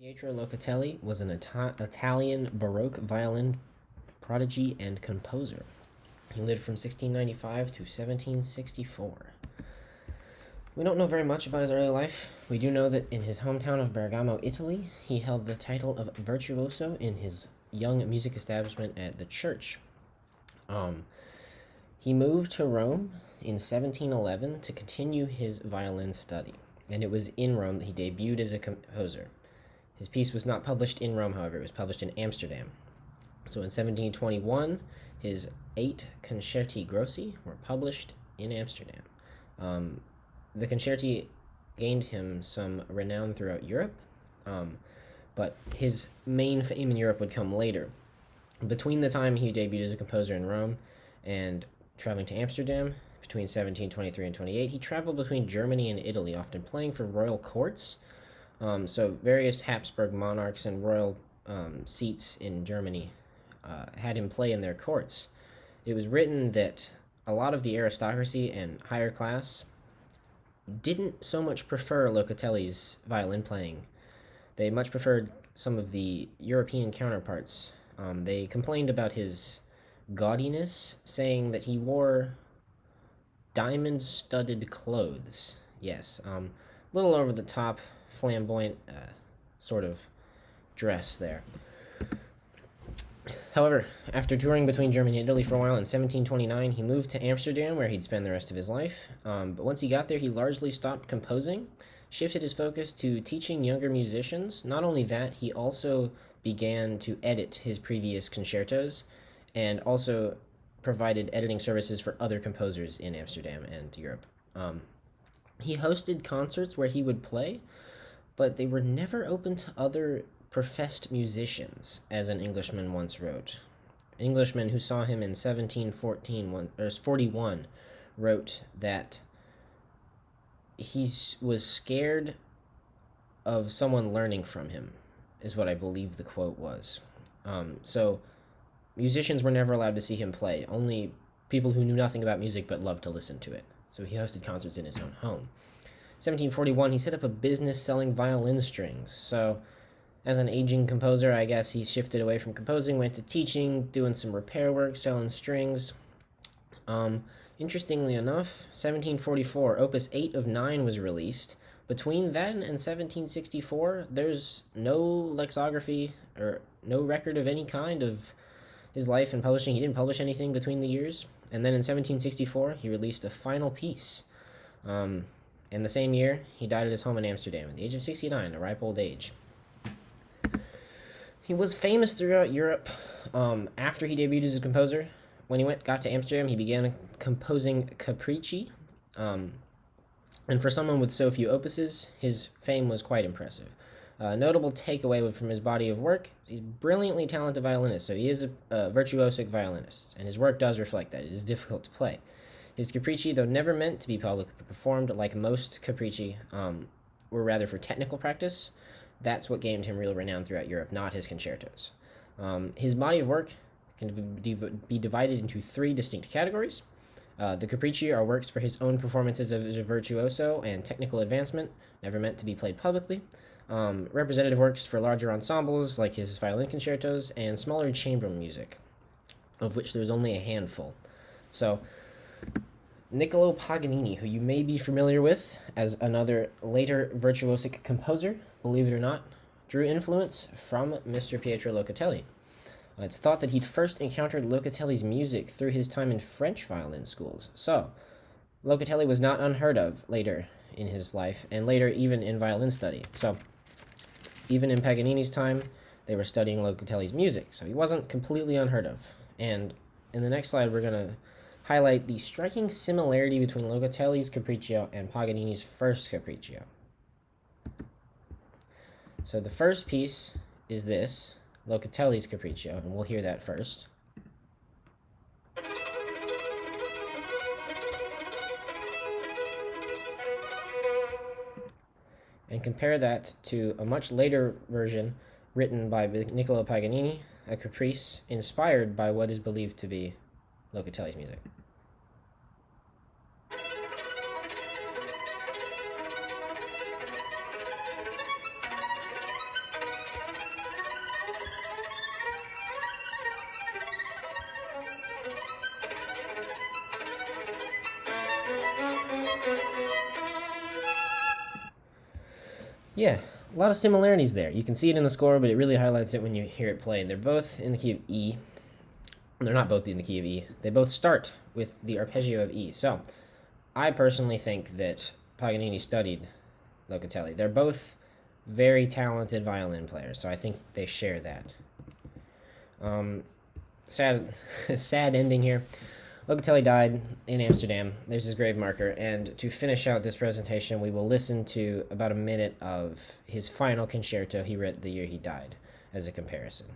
Pietro Locatelli was an Italian Baroque violin prodigy and composer. He lived from 1695 to 1764. We don't know very much about his early life. We do know that in his hometown of Bergamo, Italy, he held the title of virtuoso in his young music establishment at the church. He moved to Rome in 1711 to continue his violin study, and it was in Rome that he debuted as a composer. His piece was not published in Rome, however, it was published in Amsterdam. So in 1721, his 8 concerti grossi were published in Amsterdam. The concerti gained him some renown throughout Europe, but his main fame in Europe would come later. Between the time he debuted as a composer in Rome and traveling to Amsterdam, between 1723 and 28, he traveled between Germany and Italy, often playing for royal courts. So various Habsburg monarchs and royal seats in Germany had him play in their courts. It was written that a lot of the aristocracy and higher class didn't so much prefer Locatelli's violin playing. They much preferred some of the European counterparts. They complained about his gaudiness, saying that he wore diamond-studded clothes. Yes, a little over the top, flamboyant sort of dress there. However, after touring between Germany and Italy for a while in 1729, he moved to Amsterdam, where he'd spend the rest of his life. But once he got there, he largely stopped composing, shifted his focus to teaching younger musicians. Not only that, he also began to edit his previous concertos and also provided editing services for other composers in Amsterdam and Europe. He hosted concerts where he would play, but they were never open to other professed musicians, as an Englishman once wrote. An Englishman who saw him in 41 wrote that he was scared of someone learning from him, is what I believe the quote was. So musicians were never allowed to see him play, only people who knew nothing about music but loved to listen to it. So he hosted concerts in his own home. 1741, he set up a business selling violin strings. So as an aging composer, I guess he shifted away from composing, went to teaching, doing some repair work, selling strings. Interestingly enough, 1744, Opus 8 of 9 was released. Between then and 1764, there's no lexicography or no record of any kind of his life in publishing. He didn't publish anything between the years. And then in 1764, he released a final piece. In the same year, he died at his home in Amsterdam at the age of 69, a ripe old age. He was famous throughout Europe. After he debuted as a composer, when he got to Amsterdam, he began composing Capricci. And for someone with so few opuses, his fame was quite impressive. A notable takeaway from his body of work, he's a brilliantly talented violinist, so he is a virtuosic violinist, and his work does reflect that. It is difficult to play. His Capricci, though never meant to be publicly performed, like most Capricci, were rather for technical practice. That's what gained him real renown throughout Europe, not his concertos. His body of work can be divided into 3 distinct categories. The Capricci are works for his own performances as a virtuoso and technical advancement, never meant to be played publicly. Representative works for larger ensembles, like his violin concertos, and smaller chamber music, of which there's only a handful. So, Niccolo Paganini, who you may be familiar with as another later virtuosic composer, believe it or not, drew influence from Mr. Pietro Locatelli. It's thought that he'd first encountered Locatelli's music through his time in French violin schools. So, Locatelli was not unheard of later in his life, and later even in violin study. So, even in Paganini's time, they were studying Locatelli's music, so he wasn't completely unheard of. And in the next slide, we're going to highlight the striking similarity between Locatelli's Capriccio and Paganini's first Capriccio. So the first piece is this, Locatelli's Capriccio, and we'll hear that first. And compare that to a much later version written by Niccolo Paganini, a caprice inspired by what is believed to be Locatelli's music. Yeah, a lot of similarities there. You can see it in the score, but it really highlights it when you hear it played. They're both in the key of E. They're not both in the key of E. They both start with the arpeggio of E. So, I personally think that Paganini studied Locatelli. They're both very talented violin players, so I think they share that. Sad, sad ending here. Locatelli died in Amsterdam. There's his grave marker. And to finish out this presentation, we will listen to about a minute of his final concerto he wrote the year he died as a comparison.